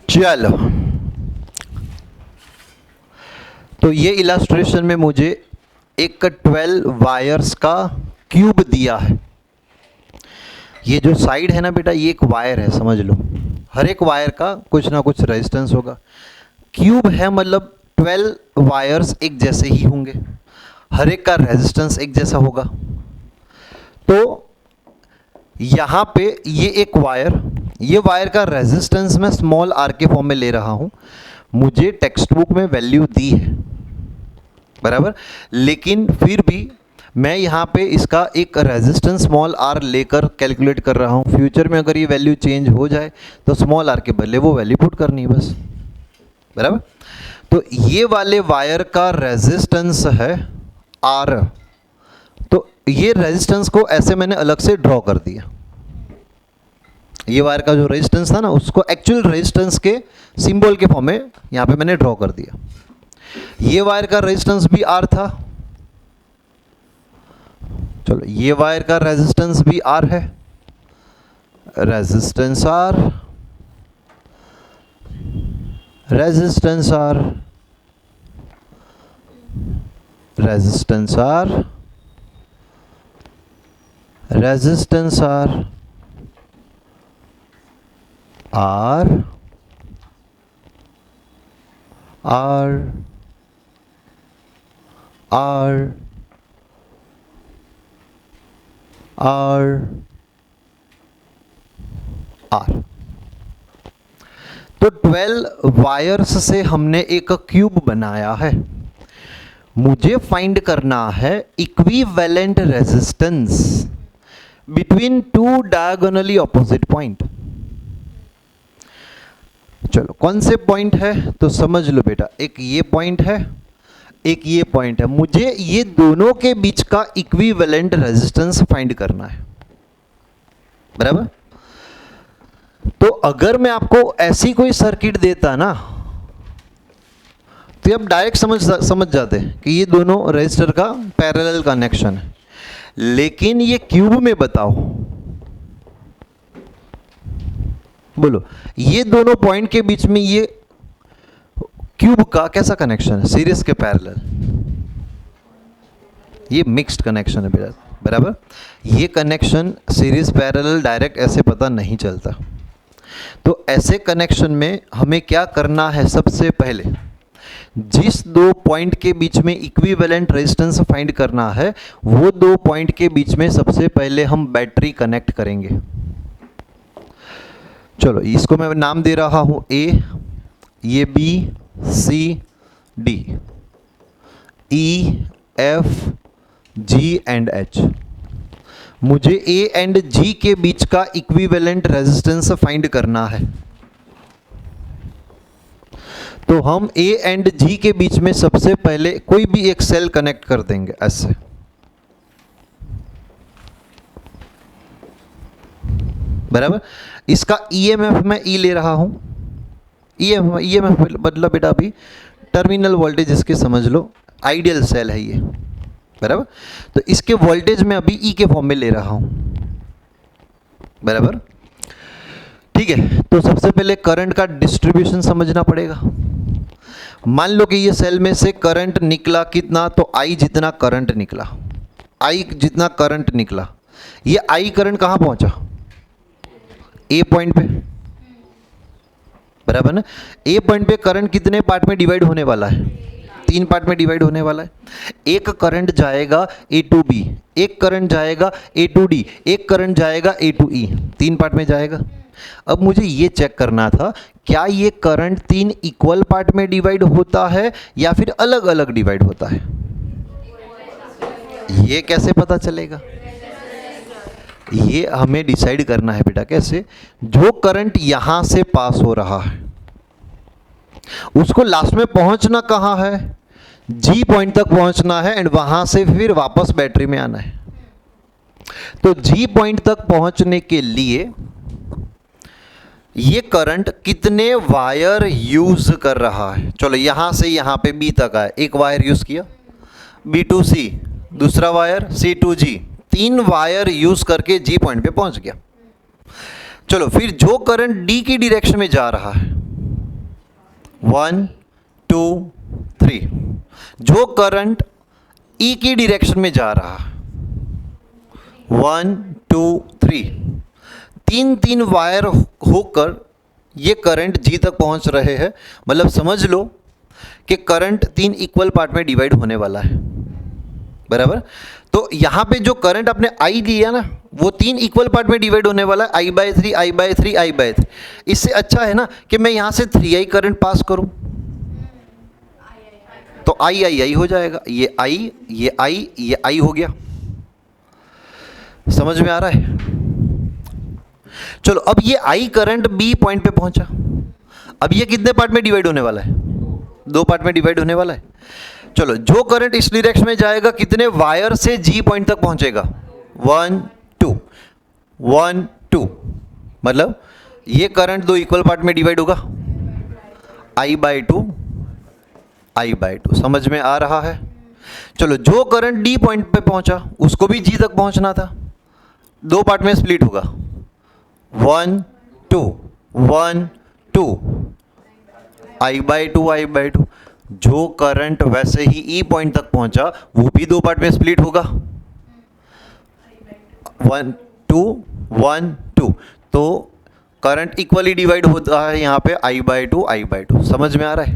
चलो, तो ये इलास्ट्रेशन में मुझे एक 12 वायर्स का क्यूब दिया है। ये जो साइड है ना बेटा, ये एक वायर है, समझ लो। हर एक वायर का कुछ ना कुछ रेजिस्टेंस होगा। क्यूब है मतलब 12 वायर्स एक जैसे ही होंगे, हर एक का रेजिस्टेंस एक जैसा होगा। तो यहाँ पे ये एक वायर, ये वायर का रेजिस्टेंस मैं स्मॉल आर के फॉर्म में ले रहा हूँ। मुझे टेक्स्ट बुक में वैल्यू दी है, बराबर, लेकिन फिर भी मैं यहाँ पे इसका एक रेजिस्टेंस स्मॉल आर लेकर कैलकुलेट कर रहा हूँ। फ्यूचर में अगर ये वैल्यू चेंज हो जाए तो स्मॉल आर के बदले वो वैल्यू पुट करनी है बस, बराबर। तो ये वाले वायर का रेजिस्टेंस है आर, तो ये रेजिस्टेंस को ऐसे मैंने अलग से ड्रॉ कर दिया। ये वायर का जो रेजिस्टेंस था ना, उसको एक्चुअल रेजिस्टेंस के सिंबल के फॉर्म में यहाँ पे मैंने ड्रॉ कर दिया। ये वायर का रेजिस्टेंस भी आर था, चलो ये वायर का रेजिस्टेंस भी आर है, resistance R, resistance R, resistance R, resistance R, R, R, R, R, R. तो 12 वायर्स से हमने एक क्यूब बनाया है। मुझे फाइंड करना है equivalent resistance between two diagonally opposite point. चलो कौन से पॉइंट है तो समझ लो बेटा, एक ये पॉइंट है, एक ये पॉइंट है। मुझे ये दोनों के बीच का इक्विवेलेंट रेजिस्टेंस फाइंड करना है, बराबर। तो अगर मैं आपको ऐसी कोई सर्किट देता ना, तो आप डायरेक्ट समझ जाते कि ये दोनों रेजिस्टर का पैरेलल कनेक्शन है। लेकिन ये क्यूब में बताओ, बोलो, ये दोनों पॉइंट के बीच में ये क्यूब का कैसा कनेक्शन है? सीरीज के पैरेलल। ये मिक्स्ड कनेक्शन है बेटा, बराबर। ये कनेक्शन सीरीज पैरेलल डायरेक्ट ऐसे पता नहीं चलता। तो ऐसे कनेक्शन में हमें क्या करना है? सबसे पहले जिस दो पॉइंट के बीच में इक्विवेलेंट रेजिस्टेंस फाइंड करना है, वो दो पॉइंट के बीच में सबसे पहले हम बैटरी कनेक्ट करेंगे। चलो इसको मैं नाम दे रहा हूं ए, ये B, C, D, E, F, G and H. मुझे ए एंड जी के बीच का इक्विवेलेंट रेजिस्टेंस फाइंड करना है। तो हम ए एंड जी के बीच में सबसे पहले कोई भी एक सेल कनेक्ट कर देंगे ऐसे, बराबर। इसका ईएमएफ मैं ई ले रहा हूं। ईएमएफ मतलब बेटा अभी टर्मिनल वोल्टेज इसके समझ लो, आइडियल सेल है ये, बराबर। तो इसके वोल्टेज में अभी ई के फॉर्म में ले रहा हूं, बराबर, ठीक है। तो सबसे पहले करंट का डिस्ट्रीब्यूशन समझना पड़ेगा। मान लो कि ये सेल में से करंट निकला कितना, तो आई जितना करंट निकला, आई जितना करंट निकला, ये आई करंट कहां पहुंचा? ए पॉइंट पे, बराबर ना। ए पॉइंट पे करंट कितने पार्ट में डिवाइड होने वाला है? 3 पार्ट में डिवाइड होने वाला है। एक करंट जाएगा ए टू बी, एक करंट जाएगा ए टू डी, एक करंट जाएगा ए टू ई, 3 पार्ट में जाएगा। अब मुझे ये चेक करना था, क्या ये करंट 3 इक्वल पार्ट में डिवाइड होता है या फिर अलग अलग डिवाइड होता है? ये कैसे पता चलेगा? ये हमें डिसाइड करना है बेटा। कैसे? जो करंट यहां से पास हो रहा है उसको लास्ट में पहुंचना कहां है? जी पॉइंट तक पहुंचना है एंड वहां से फिर वापस बैटरी में आना है। तो जी पॉइंट तक पहुंचने के लिए ये करंट कितने वायर यूज कर रहा है? चलो यहां से यहां पे बी तक आए, एक वायर यूज किया, बी टू सी, दूसरा wire C to G, 3 wire use करके जी पॉइंट पे पहुंच गया। चलो फिर जो करंट डी की डायरेक्शन में जा रहा है 1 2 3, जो करंट ई की डायरेक्शन में जा रहा है 1 2 3, तीन तीन वायर होकर ये करंट जी तक पहुंच रहे हैं। मतलब समझ लो कि करंट तीन इक्वल पार्ट में डिवाइड होने वाला है, बराबर। तो यहाँ पे जो करंट आपने आई लिया ना, वो तीन इक्वल पार्ट में डिवाइड होने वाला है, I/3 I/3 I/3। इससे अच्छा है ना कि मैं यहाँ से 3I करंट पास करूँ, तो I हो जाएगा, ये I ये I ये I हो गया। समझ में आ रहा है? चलो अब ये I करंट B पॉइंट पे पहुंचा, अब ये कितने पार्ट में डिवाइड होने वाला है? दो पार्ट में डिवाइड होने वाला है। चलो जो करंट इस डायरेक्शन में जाएगा कितने वायर से G पॉइंट तक पहुंचेगा? 1 2 1 2, मतलब ये करंट दो इक्वल पार्ट में डिवाइड होगा, I/2 I/2। समझ में आ रहा है? चलो जो करंट D पॉइंट पे पहुंचा उसको भी G तक पहुंचना था, दो पार्ट में स्प्लिट होगा, 1 2 1 2 I/2 I/2। जो करंट वैसे ही E पॉइंट तक पहुंचा वो भी दो पार्ट में स्प्लिट होगा, 1 2 1 2। तो करंट इक्वली डिवाइड होता है यहाँ पे I/2 I/2। समझ में आ रहा है?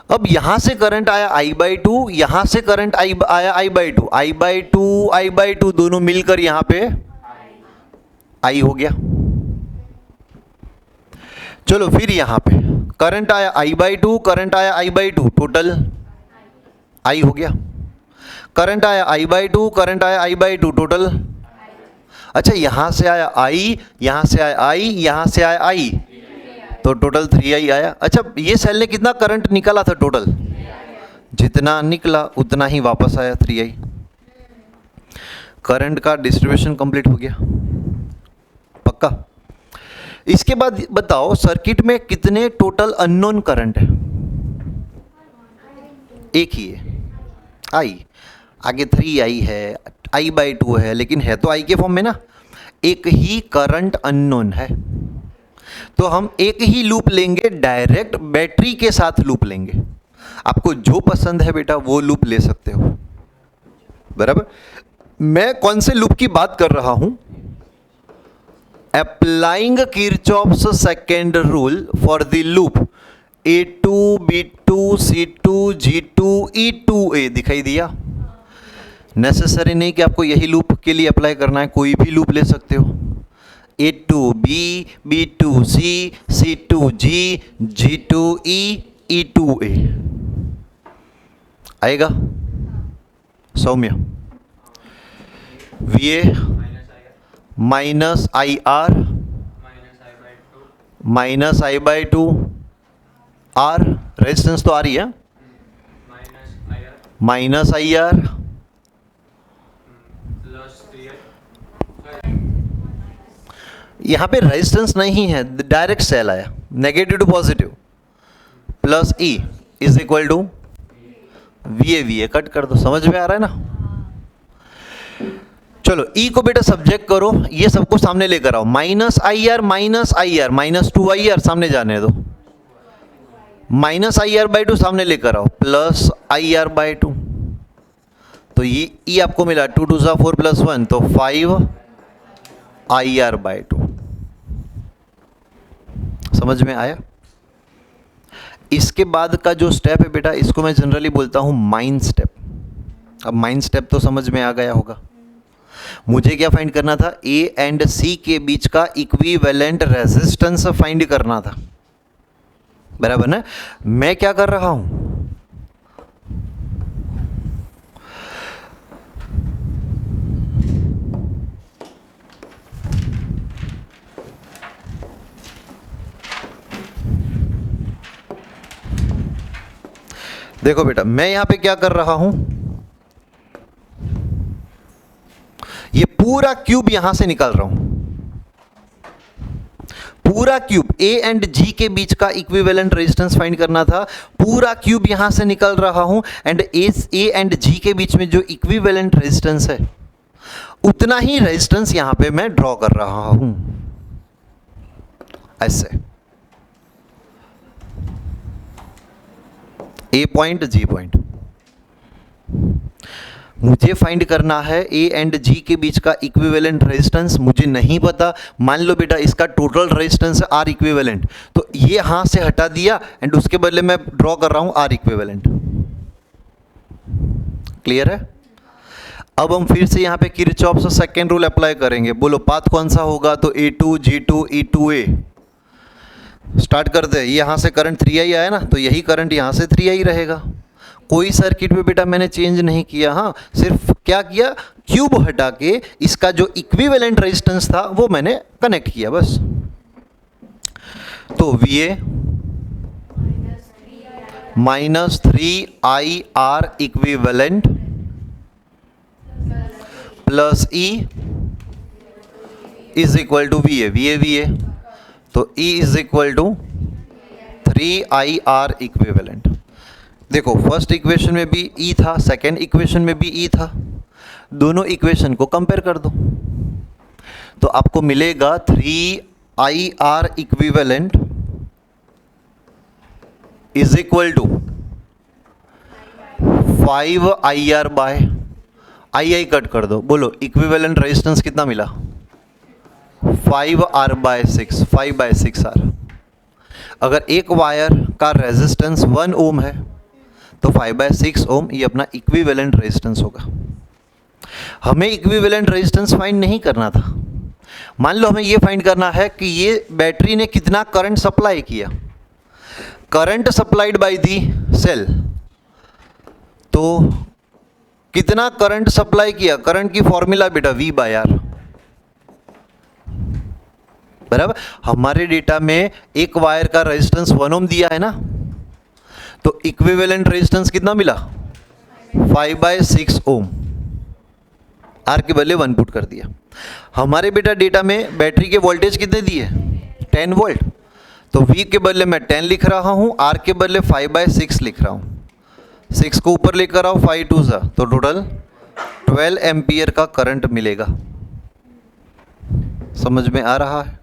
अब यहां से करंट आया I/2, यहां से करंट आया I/2, I/2 दोनों मिलकर यहां पे I हो गया। चलो फिर यहां पे करंट आया I/2, करंट आया I/2, टोटल I हो गया। करंट आया I/2, करंट आया I/2, टोटल। अच्छा यहां से आया I, यहां से आया I, यहां से आया I, तो टोटल 3I आया। अच्छा ये सेल ने कितना करंट निकाला था टोटल? जितना निकला उतना ही वापस आया 3I। करंट का डिस्ट्रीब्यूशन कंप्लीट हो गया, पक्का। इसके बाद बताओ सर्किट में कितने टोटल अननोन करंट है? एक ही है, I। आगे 3I है, I/2 है, लेकिन है तो I के फॉर्म में ना। एक ही करंट अननोन है, तो हम एक ही लूप लेंगे, डायरेक्ट बैटरी के साथ लूप लेंगे। आपको जो पसंद है बेटा वो लूप ले सकते हो, बराबर। मैं कौन से लूप की बात कर रहा हूं? Applying Kirchhoff's second rule for the loop A2 B2 C2 G2 E2A। दिखाई दिया? नेसेसरी नहीं कि आपको यही लूप के लिए अप्लाई करना है, कोई भी लूप ले सकते हो। A2B B2C C2G G2E E2A आएगा। सौम्य VA minus IR minus I/2 R, resistance तो आ रही है, माइनस IR यहां पे रेजिस्टेंस नहीं है, डायरेक्ट सेल आया, negative to positive, plus E is equal to VA cut कर दो। समझ में आ रहा है ना? चलो E को बेटा सब्जेक्ट करो, ये सबको सामने लेकर आओ, माइनस IR माइनस 2IR सामने जाने दो, माइनस IR/2 सामने लेकर आओ, प्लस IR/2। तो ये E आपको मिला 2 2 4 प्लस 1, तो 5 IR/2। समझ में आया? इसके बाद का जो स्टेप है बेटा, इसको मैं जनरली बोलता हूं माइन स्टेप। अब माइन स्टेप तो समझ में आ गया होगा। मुझे क्या फाइंड करना था? A एंड C के बीच का इक्विवेलेंट रेजिस्टेंस फाइंड करना था, बराबर ना? मैं क्या कर रहा हूं? देखो बेटा मैं यहां पे क्या कर रहा हूं, ये पूरा क्यूब यहां से निकाल रहा हूं, पूरा क्यूब A एंड G के बीच का इक्विवेलेंट रेजिस्टेंस फाइंड करना था, पूरा क्यूब यहां से निकाल रहा हूं, एंड A एंड G के बीच में जो इक्विवेलेंट रेजिस्टेंस है उतना ही रेजिस्टेंस यहां पे मैं ड्रॉ कर रहा हूं, ऐसे। ए पॉइंट जी पॉइंट। मुझे फाइंड करना है ए एंड जी के बीच का इक्विवेलेंट रेजिस्टेंस, मुझे नहीं पता। मान लो बेटा इसका टोटल रेजिस्टेंस है आर इक्विवेलेंट, तो ये यहाँ से हटा दिया एंड उसके बदले मैं ड्रॉ कर रहा हूँ आर इक्विवेलेंट। क्लियर है? अब हम फिर से यहाँ पे किरचॉफ से सेकेंड रूल अप्लाई करेंगे। बोलो पाथ कौन सा होगा? तो A2 G2 E2A। स्टार्ट करते हैं। यहाँ से करंट 3I आया ना, तो यही करंट यहाँ से 3I रहेगा। कोई सर्किट में बेटा मैंने चेंज नहीं किया, हाँ सिर्फ क्या किया, क्यूब हटा के इसका जो इक्विवेलेंट रेजिस्टेंस था वो मैंने कनेक्ट किया बस। तो VA minus 3IR equivalent plus E is equal to VA। तो E is equal to 3IR equivalent. देखो फर्स्ट इक्वेशन में भी E था, सेकेंड इक्वेशन में भी E था, दोनों इक्वेशन को कंपेयर कर दो तो आपको मिलेगा 3IR equivalent is equal to 5IR by I cut कर दो। बोलो इक्विवेलेंट रेजिस्टेंस कितना मिला? 5R/6, 5/6R। अगर एक वायर का रेजिस्टेंस 1 ओम है तो 5/6 ओम ये अपना इक्विवेलेंट रेजिस्टेंस होगा। हमें इक्विवेलेंट रेजिस्टेंस फाइंड नहीं करना था। मान लो हमें ये फाइंड करना है कि ये बैटरी ने कितना करंट सप्लाई किया, current supplied by the cell. तो कितना करंट सप्लाई किया, करंट की फॉर्मूला बेटा V/R बराबर। हमारे डेटा में एक वायर का रेजिस्टेंस 1 ओम दिया है ना, तो इक्विवेलेंट रेजिस्टेंस कितना मिला? 5/6 ओम। आर के बदले 1 पुट कर दिया। हमारे बेटा डेटा में बैटरी के वोल्टेज कितने दिए? 10 वोल्ट। तो V के बदले मैं 10 लिख रहा हूँ, R के बदले 5/6 लिख रहा हूँ। 6 को ऊपर लेकर आओ, 5 2 सा, तो टोटल 12 एम्पियर का करंट मिलेगा। समझ में आ रहा है?